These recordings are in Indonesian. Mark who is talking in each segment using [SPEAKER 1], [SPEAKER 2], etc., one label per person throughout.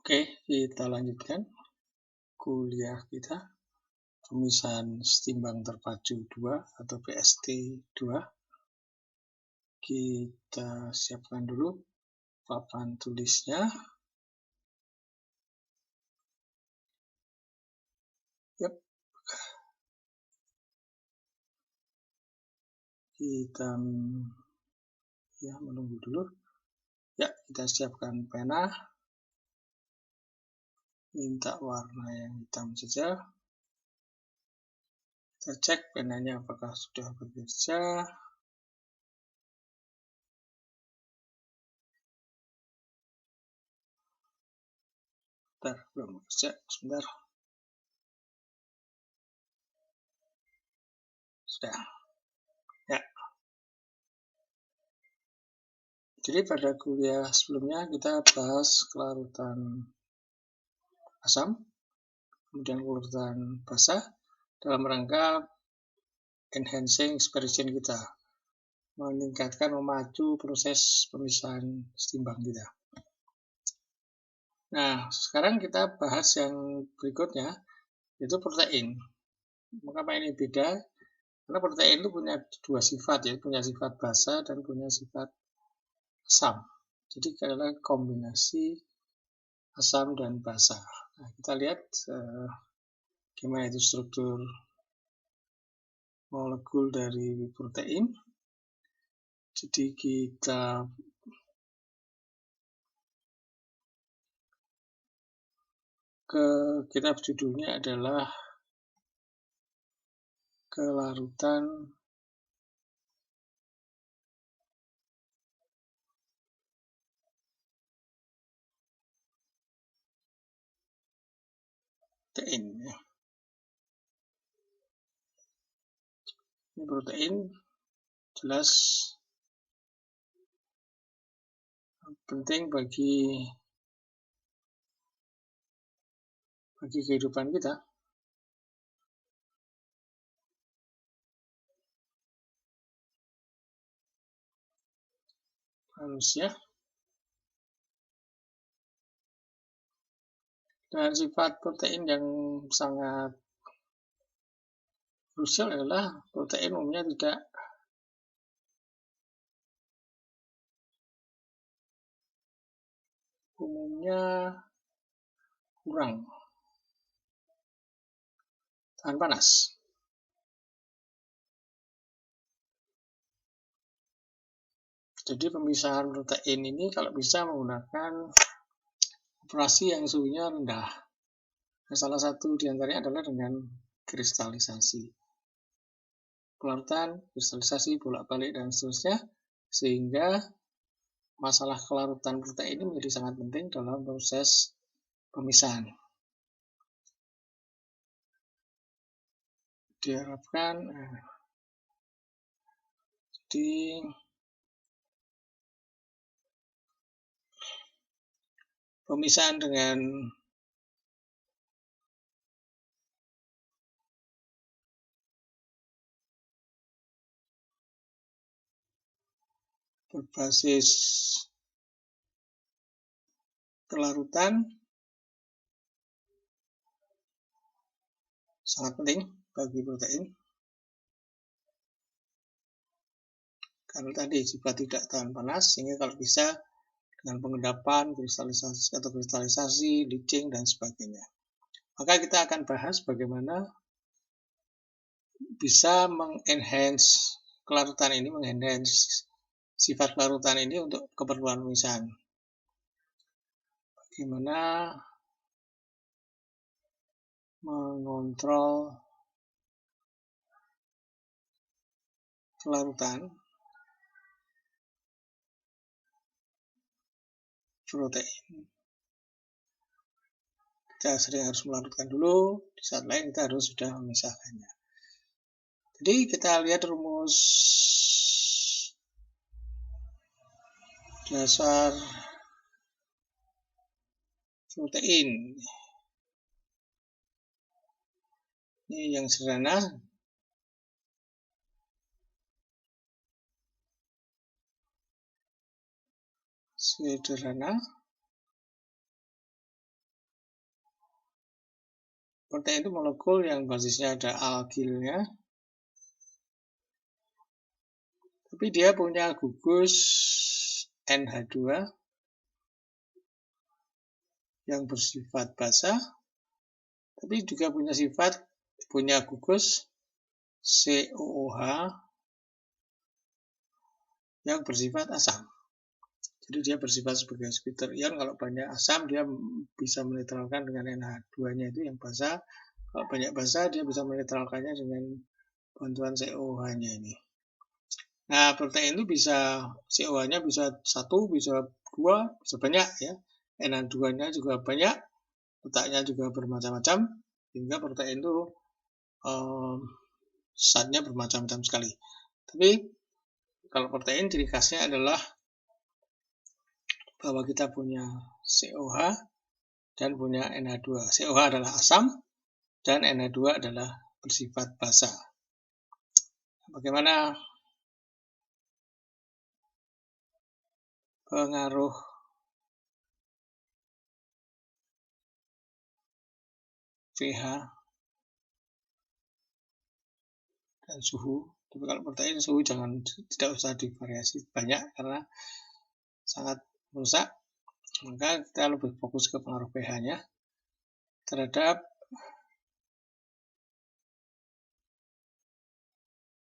[SPEAKER 1] Oke, kita lanjutkan kuliah kita, pemisahan setimbang terpaju 2 atau PST 2. Kita siapkan dulu papan tulisnya. Yap. Kita menunggu dulu. Ya, kita siapkan pena. Minta warna yang hitam saja. Kita cek penanya apakah sudah bekerja. Bentar, belum bekerja. Sebentar. Sudah. Ya. Jadi pada kuliah sebelumnya kita bahas kelarutan asam, kemudian kelarutan basa dalam rangka enhancing expression kita, meningkatkan, memacu proses pemisahan setimbang kita. Nah, sekarang kita bahas yang berikutnya, yaitu protein. Mengapa ini beda? Karena protein itu punya dua sifat, ya, punya sifat basa dan punya sifat asam. Jadi adalah kombinasi asam dan basa. Nah, kita lihat gimana itu struktur molekul dari protein. Jadi kita judulnya adalah kelarutan protein. Ini protein jelas penting bagi kehidupan kita. Manusia. Dan sifat protein yang sangat krusial adalah protein umumnya kurang tahan panas. Jadi pemisahan protein ini kalau bisa menggunakan operasi yang suhunya rendah. Nah, salah satu diantaranya adalah dengan kristalisasi. Kelarutan, kristalisasi, bolak-balik, dan seterusnya. Sehingga masalah kelarutan protein ini menjadi sangat penting dalam proses pemisahan. Diharapkan jadi pemisahan dengan berbasis kelarutan sangat penting bagi protein. Karena tadi sifat tidak tahan panas, sehingga kalau bisa dengan pengendapan, kristalisasi, leaching, dan sebagainya. Maka kita akan bahas bagaimana bisa mengenhance kelarutan ini, mengenhance sifat kelarutan ini untuk keperluan pemisahan. Bagaimana mengontrol kelarutan protein. Kita sering harus melarutkan dulu, di saat lain kita harus sudah memisahkannya. Jadi kita lihat rumus dasar protein. Ini yang sederhana. Protein itu molekul yang basisnya ada alkilnya, tapi dia punya gugus NH2 yang bersifat basa, tapi juga punya gugus COOH yang bersifat asam. Jadi dia bersifat sebagai splitter ion. Kalau banyak asam dia bisa menetralkan dengan NH2-nya itu yang basa. Kalau banyak basa dia bisa menetralkannya dengan bantuan COOH-nya ini. Nah, protein itu bisa COOH-nya bisa 1, bisa 2, bisa banyak ya. NH2-nya juga banyak, letaknya juga bermacam-macam, sehingga protein itu zatnya bermacam-macam sekali. Tapi kalau protein ciri khasnya adalah bahwa kita punya COH dan punya NH2. COH adalah asam dan NH2 adalah bersifat basa. Bagaimana pengaruh pH dan suhu? Tapi kalau protein suhu tidak usah divariasi banyak karena sangat merusak. Maka kita lebih fokus ke pengaruh pH-nya terhadap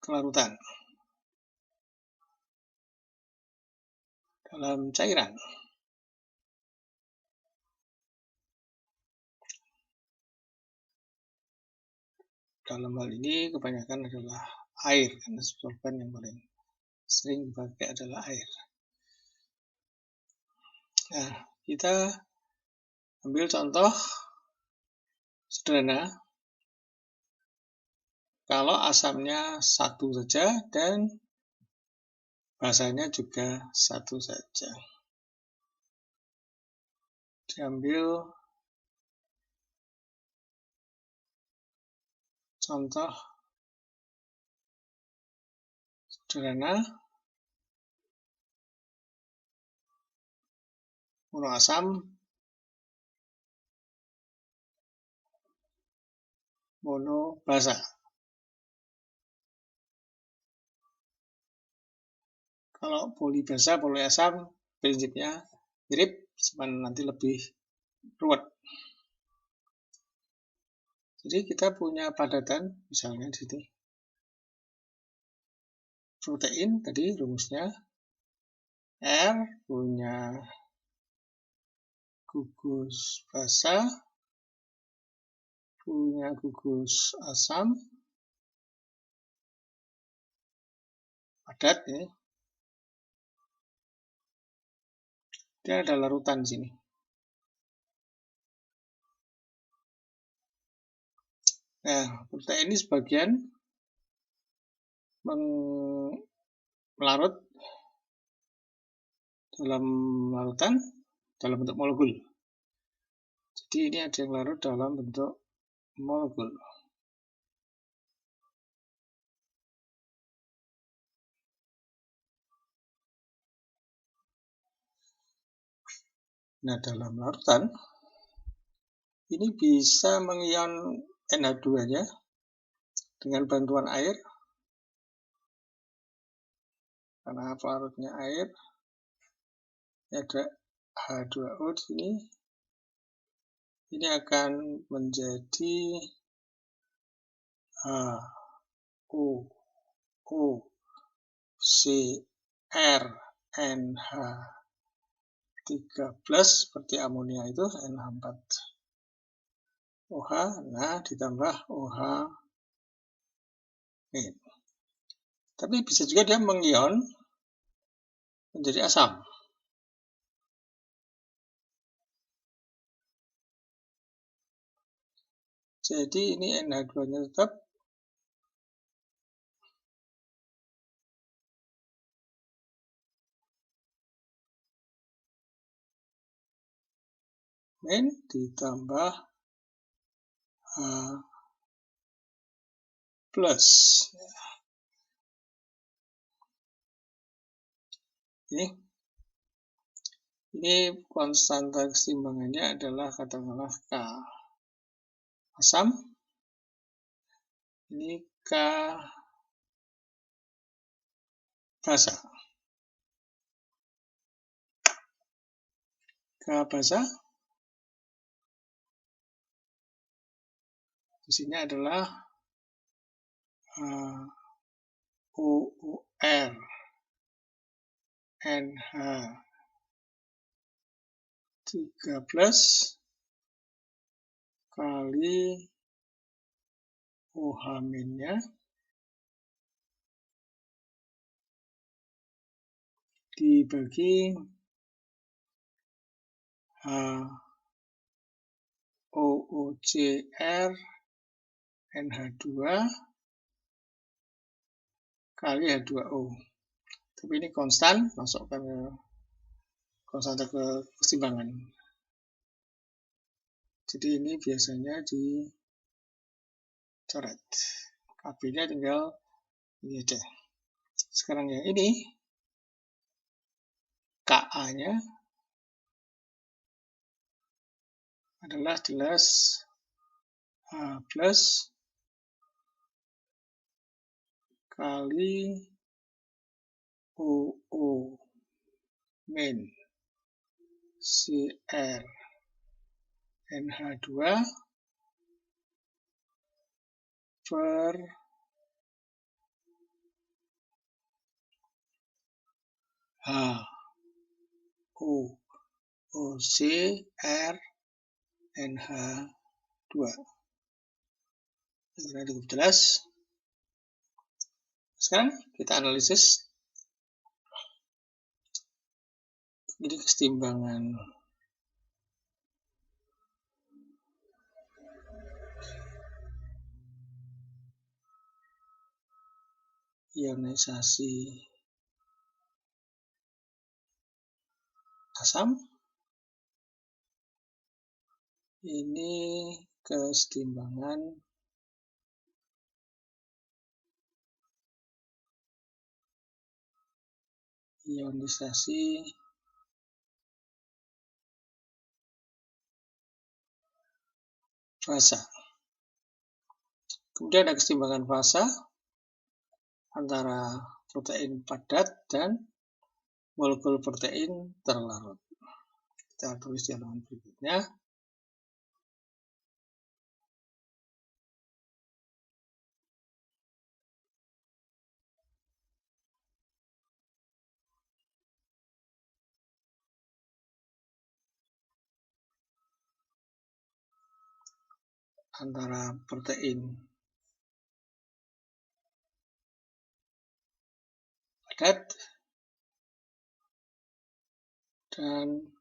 [SPEAKER 1] kelarutan dalam cairan. Dalam hal ini kebanyakan adalah air, karena solvent yang paling sering dipakai adalah air. Nah, kita ambil contoh sederhana. Kalau asamnya 1 saja dan basanya juga 1 saja. Diambil contoh sederhana. Monoasam, mono basa. Kalau polibasa, poliasam prinsipnya mirip, cuman nanti lebih ruwet. Jadi kita punya padatan, misalnya di sini. Protein tadi rumusnya R punya gugus basa, punya gugus asam, padat ini. Dia ada larutan di sini. Nah, protein ini sebagian melarut dalam larutan dalam bentuk molekul. Jadi ini ada yang larut dalam bentuk molekul. Nah, dalam larutan ini bisa mengion NH2-nya dengan bantuan air, karena pelarutnya air. Ada H2O di sini. Ini akan menjadi HOO CrNH3+ seperti amonia itu NH4OH, nah ditambah OH. Tapi bisa juga dia mengion menjadi asam. Jadi ini NH2-nya tetap ditambah H+. Ini konstanta keseimbangannya adalah katakanlah K. asam, ini K basa. K basa di sini adalah UUR NH 13 kali OH-nya dibagi HOOCR NH2 kali H2O. Tapi ini konstan, masukkan ke konstan ke keseimbangan. Jadi ini biasanya dicoret. KB-nya tinggal ini aja. Sekarang yang ini KA-nya adalah jelas H plus kali OO min CR NH2 per HOOC R NH2. Ini cukup jelas. Sekarang kita analisis. Jadi keseimbangan ionisasi asam ini keseimbangan ionisasi fasa. Kemudian ada keseimbangan fasa antara protein padat dan molekul protein terlarut. Kita tulis di halaman berikutnya. Antara protein padat dan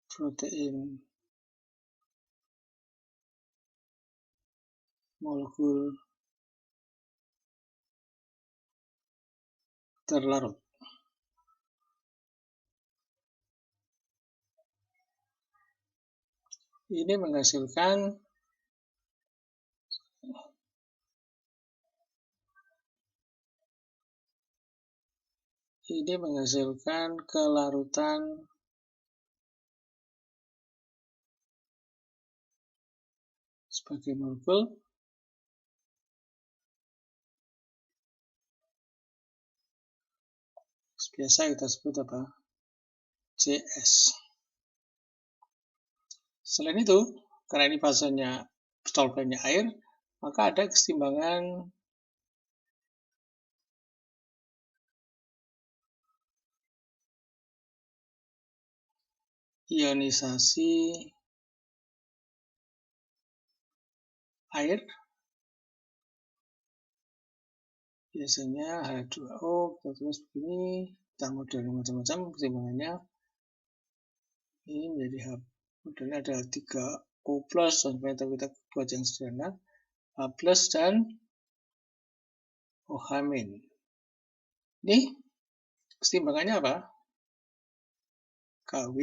[SPEAKER 1] protein molekul terlarut. Ini menghasilkan kelarutan sebagai molekul biasa kita sebut apa? CS. Selain itu, karena ini fasenya solvennya air, maka ada keseimbangan ionisasi air. Biasanya H2O, kita tulis begini, kita model macam-macam keseimbangannya. Ini menjadi H, modelnya ada 3O plus, sampai kita buat yang sederhana, H plus dan OH min. Ini keseimbangannya apa? KW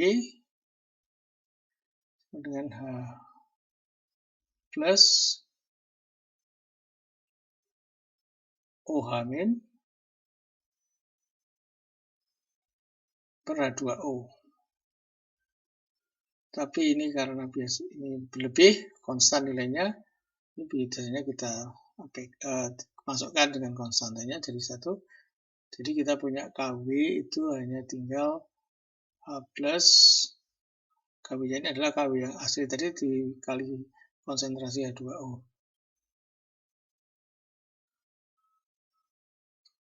[SPEAKER 1] dengan H plus OH min per H2O. Tapi ini karena biasa ini berlebih, konstan nilainya, ini biasanya kita masukkan dengan konstantanya jadi 1. Jadi kita punya KW itu hanya tinggal plus KW-nya ini adalah KW yang asli tadi dikali konsentrasi H2O.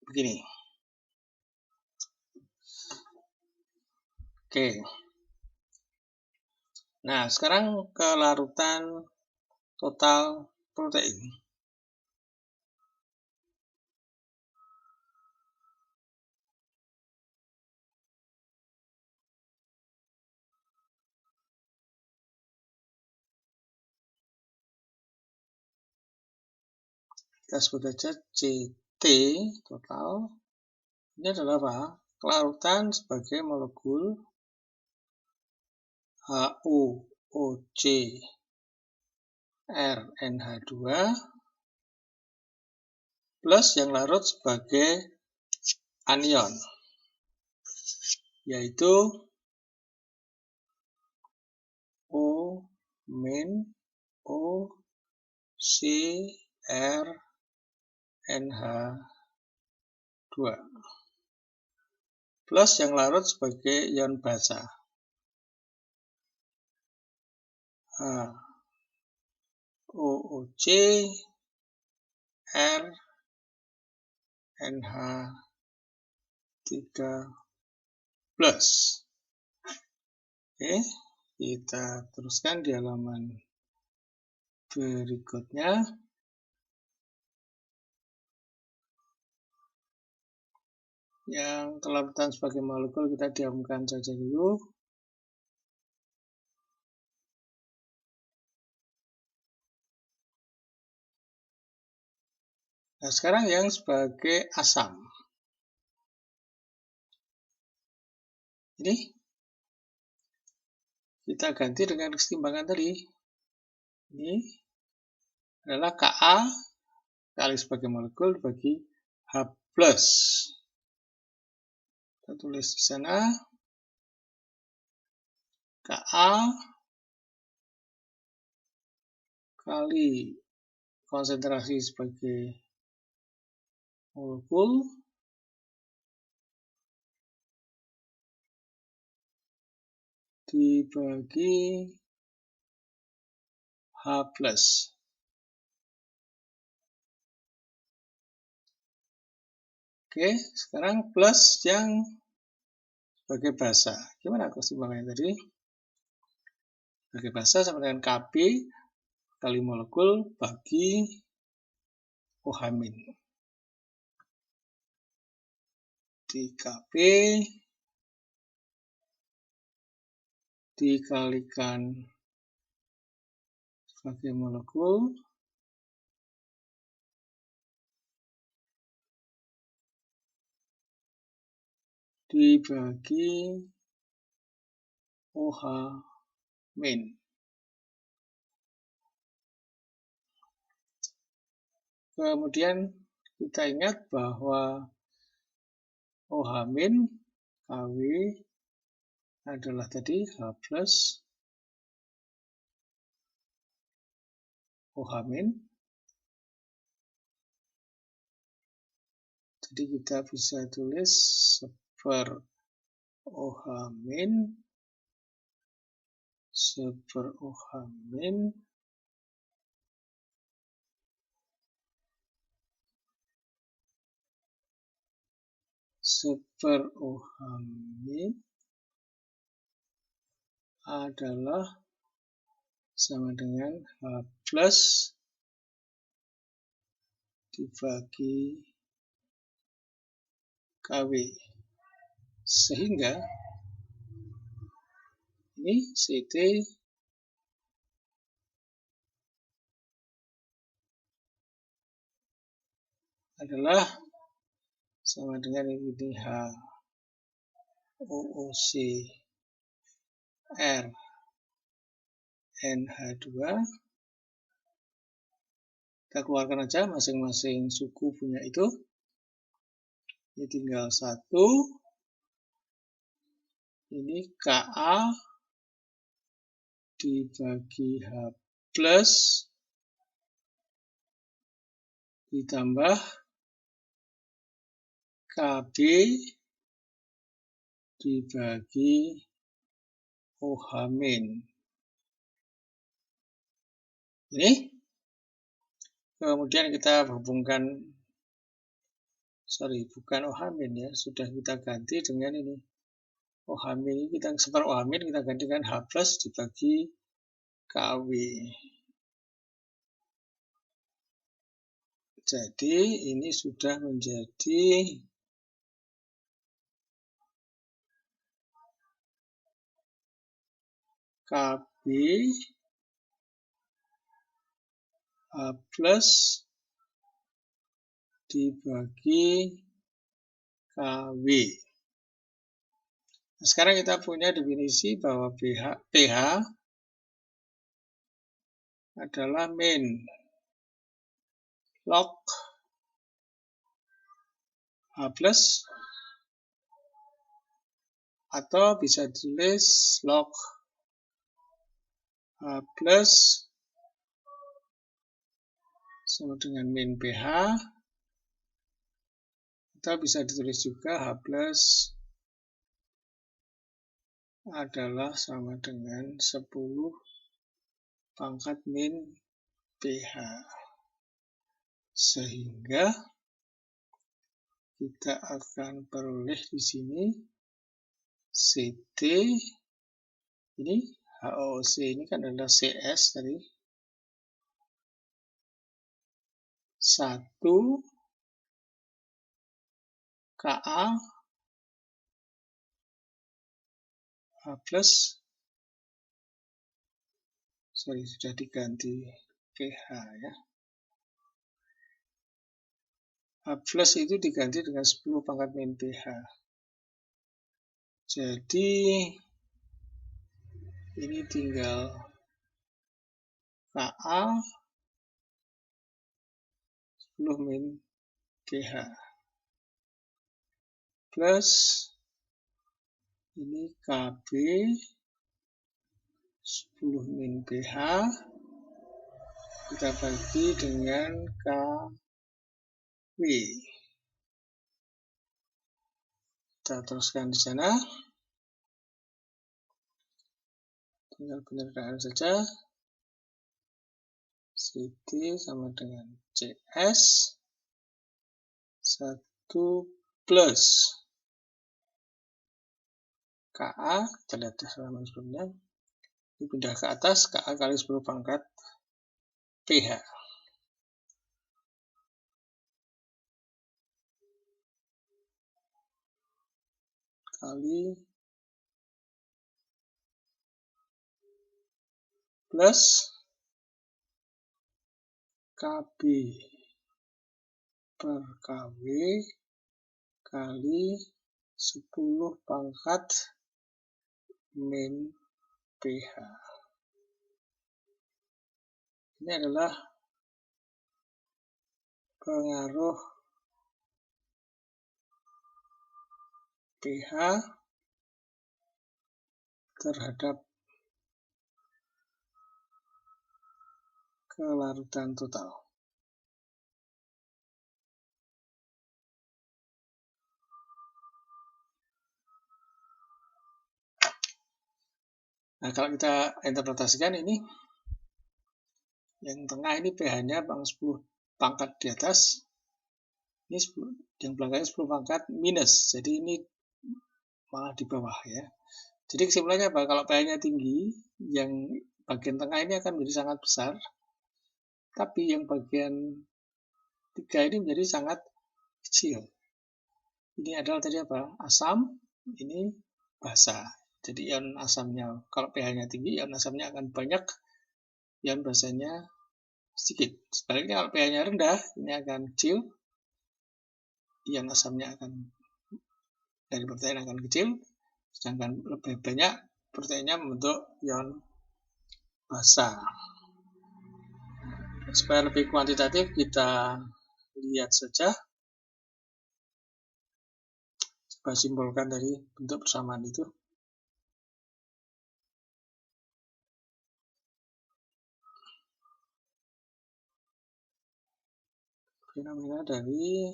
[SPEAKER 1] Begini. Oke. Nah, sekarang kelarutan total protein. Kita sebut saja CT total. Ini adalah apa? Kelarutan sebagai molekul HOOC RNH2 plus yang larut sebagai anion, yaitu O- OCRNH2 plus yang larut sebagai ion basa HOOC RNH3 plus. Oke, kita teruskan di halaman berikutnya. Yang kelarutan sebagai molekul kita diamkan saja dulu. Nah, sekarang yang sebagai asam. Ini kita ganti dengan kesetimbangan tadi. Ini adalah Ka kali sebagai molekul bagi H+. Kita tulis di sana Ka kali konsentrasi sebagai molekul dibagi H+. Oke, sekarang plus yang sebagai basa. Gimana keseimbangannya tadi? Sebagai basa sama dengan Kb kali molekul bagi OH-. Di Kb dikalikan sebagai molekul dibagi OH-. Kemudian kita ingat bahwa OH- KW adalah tadi H+ OH-. Jadi kita bisa tulis 1/OH- 1/OH- adalah sama dengan H+ dibagi KW. Sehingga ini CT adalah sama dengan ini HOOC RNH2. Kita keluarkan aja masing-masing suku punya itu. Ini tinggal 1. Ini Ka dibagi H plus ditambah KB dibagi OH min. Ini kemudian kita hubungkan, bukan OH min ya, sudah kita ganti dengan ini. OH min ini kita seper OH min kita ganti dengan H plus dibagi KW. Jadi ini sudah menjadi KB H plus dibagi KW. Nah, sekarang kita punya definisi bahwa pH adalah min log H plus atau bisa ditulis log H plus sama dengan min pH, atau bisa ditulis juga H plus adalah sama dengan 10 pangkat min pH. Sehingga kita akan peroleh di sini CT, ini HOC ini kan adalah CS tadi, 1 Ka H plus, sudah diganti pH ya. H plus itu diganti dengan 10 pangkat min pH. Jadi ini tinggal Ka 10 min pH plus ini KB 10 min pH kita bagi dengan KW. Kita teruskan di sana. Tinggal penyertaan saja. CT sama dengan CS 1 plus Ka, kita lihat halaman sebelumnya. Ini pindah ke atas, Ka kali 10 pangkat pH. Kali plus KB per KW kali 10 pangkat min pH. Ini adalah pengaruh pH terhadap kelarutan total. Nah, kalau kita interpretasikan ini, yang tengah ini pH-nya 10 pangkat di atas, ini 10, yang belakangnya 10 pangkat minus, jadi ini malah di bawah ya. Jadi kesimpulannya apa? Kalau pH-nya tinggi, yang bagian tengah ini akan menjadi sangat besar, tapi yang bagian 3 ini menjadi sangat kecil. Ini adalah tadi apa? Asam, ini basa. Jadi ion asamnya, kalau pH-nya tinggi, ion asamnya akan banyak, ion basanya sedikit. Sebaliknya kalau pH-nya rendah, ini akan kecil, ion asamnya akan dari protein akan kecil, sedangkan lebih banyak proteinnya membentuk ion basa. Supaya lebih kuantitatif, kita lihat saja. Coba simbolkan dari bentuk persamaan itu. fenomena dari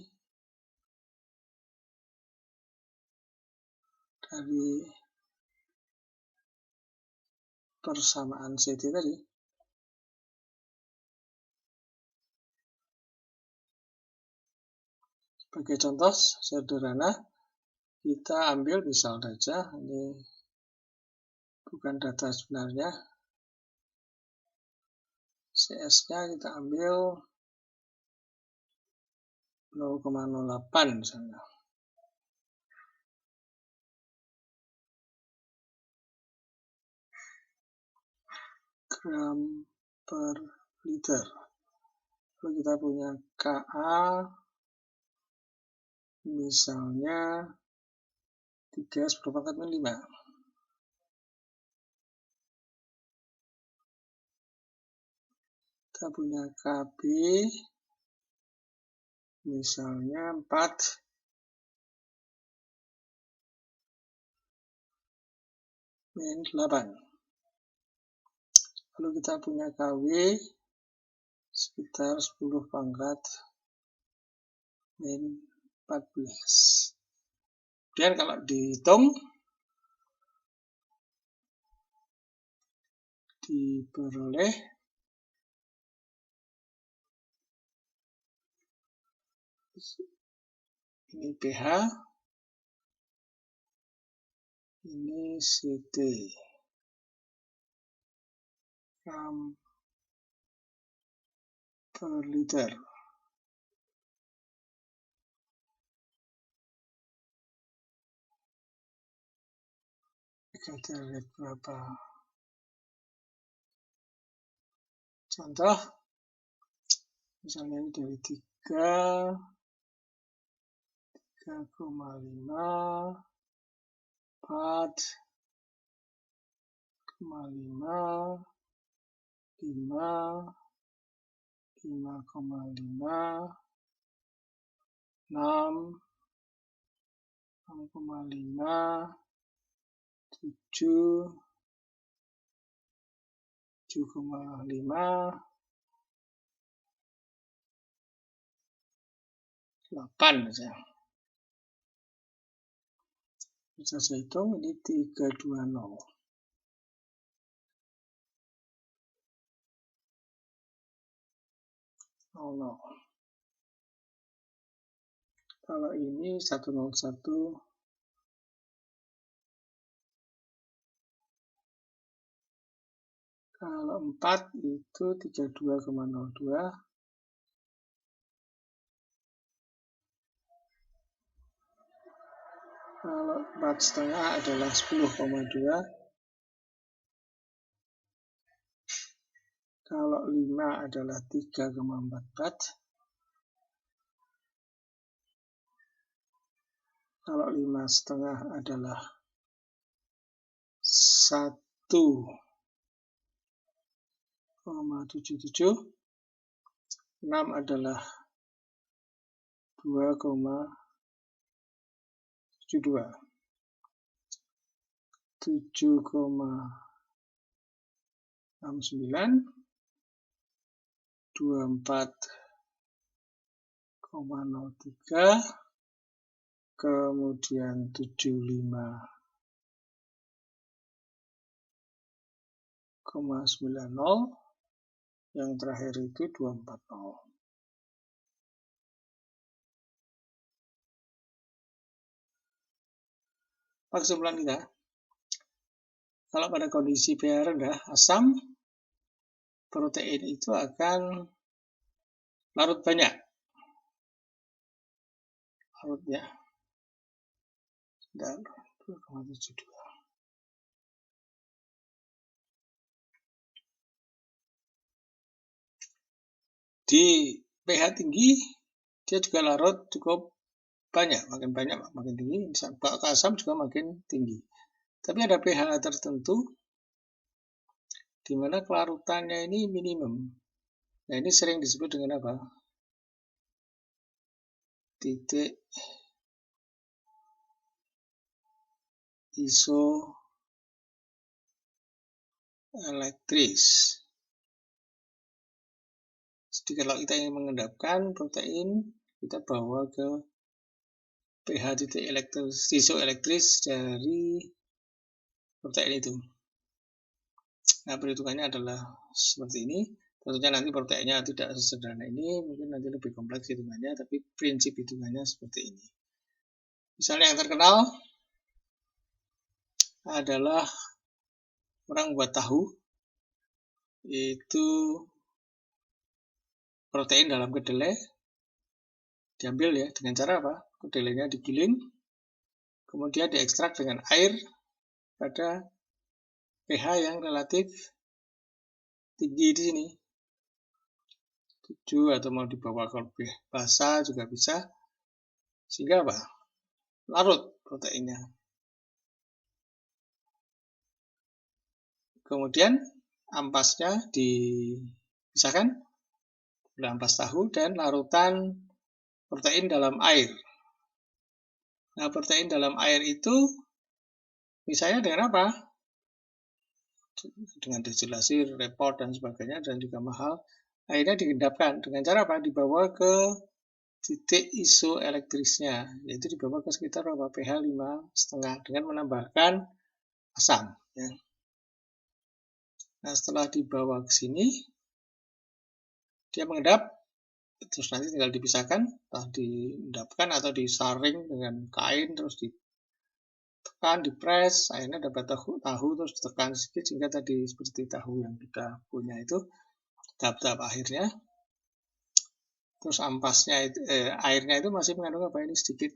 [SPEAKER 1] persamaan CT tadi. Sebagai contoh sederhana, kita ambil misal saja, ini bukan data sebenarnya, CS-nya kita ambil 0,08 misalnya. Gram per liter. Lalu kita punya Ka misalnya 3/10⁻⁵. Kita punya Kb misalnya 4/8. Lalu kita punya Kw sekitar 10⁻⁴. Kemudian kalau dihitung, diperoleh ini pH, ini CT, gram per liter. Kita lihat berapa contoh, misalnya ini dari 3,5, 4,5, 5, 5,5, 6, 6,5, 7, 7,5, 8 saja. Bisa saya hitung, ini 320. Kalau ini 101, kalau 4 itu 32,02, kalau 4,5 adalah 10,2, kalau 5 adalah 3,44, kalau 5,5 adalah 1,77, 6 adalah 2,72, 7,69, 24,03, kemudian 75,90, yang terakhir itu 240. Kesimpulan kita, kalau pada kondisi pH rendah, asam protein itu akan larut banyak. Larutnya dan 2,72. Di pH tinggi, dia juga larut cukup banyak, makin tinggi, asam juga makin tinggi. Tapi ada pH tertentu di mana kelarutannya ini minimum. Nah, ini sering disebut dengan apa? Titik isoelektris. Jadi kalau kita ingin mengendapkan protein, kita bawa ke pH titik isoelektris dari protein itu. Nah, perhitungannya adalah seperti ini. Tentunya nanti proteinnya tidak sesederhana ini, mungkin nanti lebih kompleks hitungannya, tapi prinsip hitungannya seperti ini. Misalnya yang terkenal adalah orang buat tahu, itu protein dalam kedelai, diambil ya, dengan cara apa? Kedelainya digiling, kemudian diekstrak dengan air pada pH yang relatif tinggi di sini. 7 atau mau dibawa ke lebih basah juga bisa. Sehingga apa? Larut proteinnya. Kemudian ampasnya dipisahkan oleh ampas tahu dan larutan protein dalam air. Nah, protein dalam air itu misalnya dengan apa? Dengan destilasi, repot dan sebagainya dan juga mahal. Akhirnya diendapkan dengan cara apa? Dibawa ke titik isoelektrisnya, yaitu dibawa ke sekitar pH 5,5 dengan menambahkan asam. Ya. Nah, setelah dibawa ke sini, dia mengendap, terus nanti tinggal dipisahkan, entah diendapkan atau disaring dengan kain, terus ditekan, dipres, akhirnya dapat tahu terus ditekan sedikit sehingga tadi seperti tahu yang kita punya itu tahap-tahap akhirnya. Terus ampasnya itu, airnya itu masih mengandung apa ini sedikit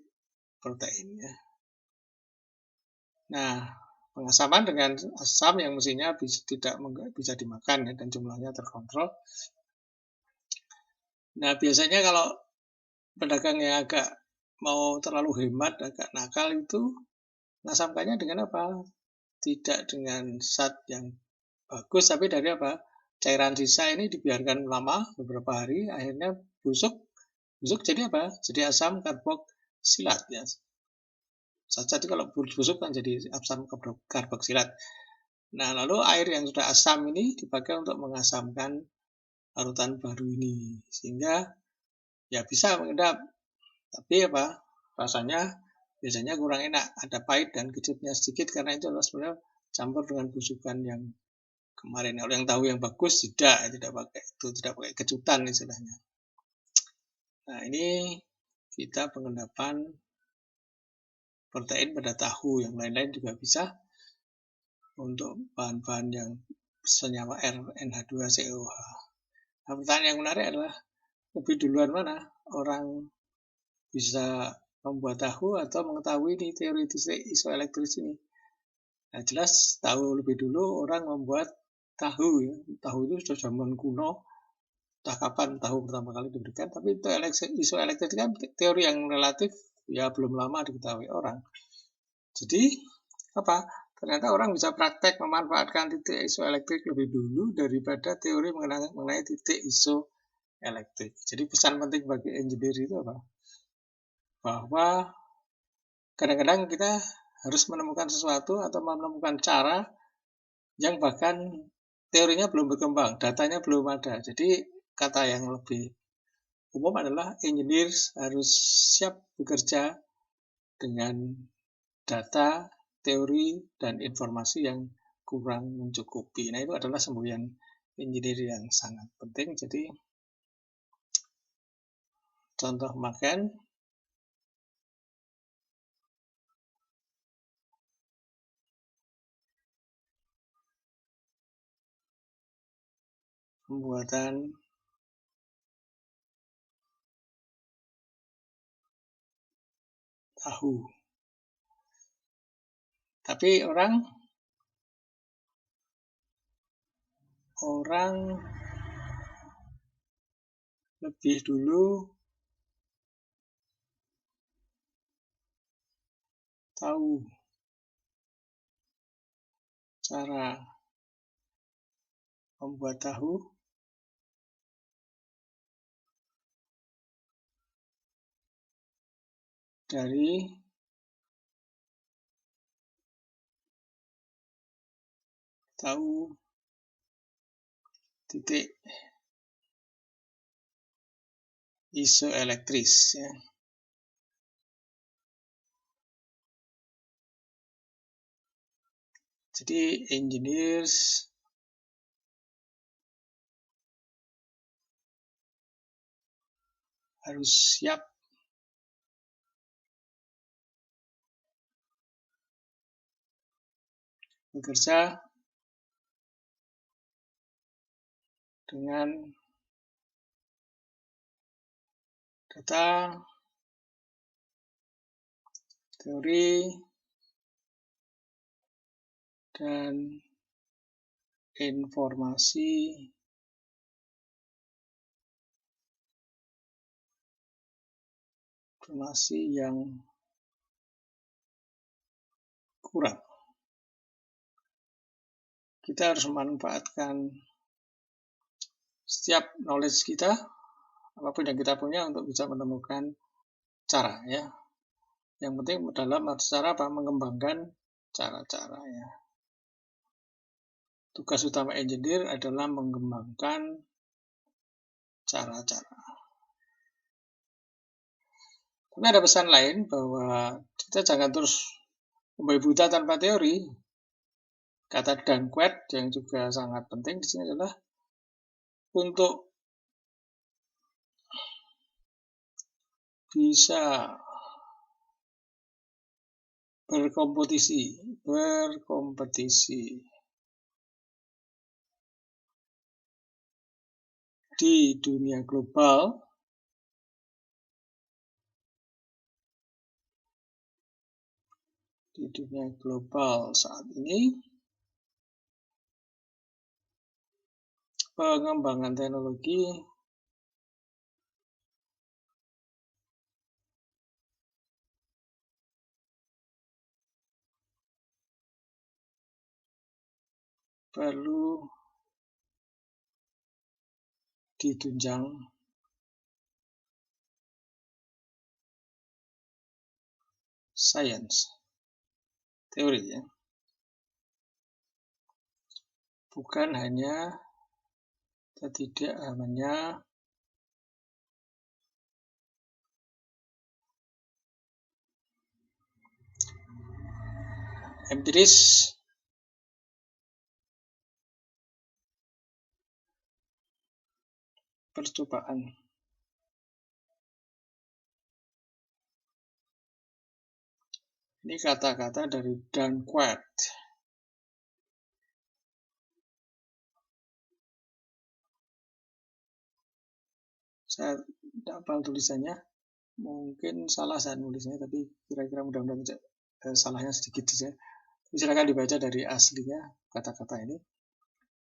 [SPEAKER 1] proteinnya. Nah, pengasaman dengan asam yang mestinya tidak bisa dimakan ya, dan jumlahnya terkontrol. Nah, biasanya kalau pedagang yang agak mau terlalu hemat, agak nakal itu mengasamkannya dengan apa? Tidak dengan zat yang bagus, tapi dari apa? Cairan sisa ini dibiarkan lama beberapa hari, akhirnya busuk. Busuk jadi apa? Jadi asam karboksilat ya. Jadi kalau busuk kan jadi asam karboksilat. Nah, lalu air yang sudah asam ini dipakai untuk mengasamkan larutan baru ini. Sehingga ya bisa mengendap. Tapi apa? Rasanya biasanya kurang enak. Ada pahit dan kecutnya sedikit karena itu adalah sebenarnya campur dengan busukan yang kemarin. Kalau yang tahu yang bagus tidak pakai kecutan istilahnya. Nah, ini kita pengendapan protein pada tahu, yang lain-lain juga bisa untuk bahan-bahan yang senyawa RNH2COH. Nah, pertanyaan yang menarik adalah lebih duluan mana orang bisa membuat tahu atau mengetahui ini teori isoelektris ini. Nah, jelas tahu lebih dulu orang membuat tahu ya. Tahu itu sudah zaman kuno, entah kapan tahu pertama kali diberikan, tapi itu isoelektris kan teori yang relatif ya belum lama diketahui orang. Jadi apa? Ternyata orang bisa praktek memanfaatkan titik isoelektrik lebih dulu daripada teori mengenai titik isoelektrik. Jadi pesan penting bagi engineer itu apa? Bahwa kadang-kadang kita harus menemukan sesuatu atau menemukan cara yang bahkan teorinya belum berkembang, datanya belum ada. Jadi kata yang lebih umum adalah engineer harus siap bekerja dengan data, teori, dan informasi yang kurang mencukupi. Nah, itu adalah semboyan engineer yang sangat penting. Jadi contoh makan, pembuatan tahu. Tapi orang lebih dulu tahu cara membuat tahu dari tahu titik isoelektris ya. Jadi engineers harus siap bekerja dengan data, teori, dan informasi yang kurang. Kita harus memanfaatkan setiap knowledge kita, apapun yang kita punya, untuk bisa menemukan cara ya. Yang penting dalam cara apa? Mengembangkan cara-cara ya. Tugas utama engineer adalah mengembangkan cara-cara. Tapi ada pesan lain bahwa kita jangan terus membabi buta tanpa teori. Kata Danquet yang juga sangat penting di sini adalah untuk bisa berkompetisi di dunia global, saat ini, pengembangan teknologi perlu ditunjang sains, teori ya. Bukan hanya empiris, percobaan. Ini kata-kata dari Danquet. Saya tidak hafal tulisannya, mungkin salah saya nulisnya, tapi kira-kira mudah-mudahan salahnya sedikit saja. Silakan dibaca dari aslinya kata-kata ini.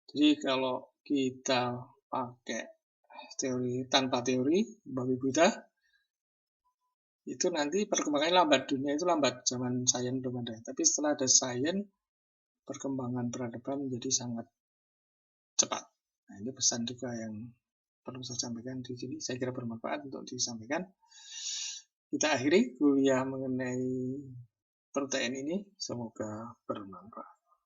[SPEAKER 1] Jadi kalau kita pakai teori tanpa teori, babi buta, itu nanti perkembangannya lambat. Dunia itu lambat, zaman sains belum ada. Tapi setelah ada sains, perkembangan peradaban menjadi sangat cepat. Nah, ini pesan juga yang perlu saya sampaikan di sini. Saya kira bermanfaat untuk disampaikan. Kita akhiri kuliah mengenai protein ini. Semoga bermanfaat.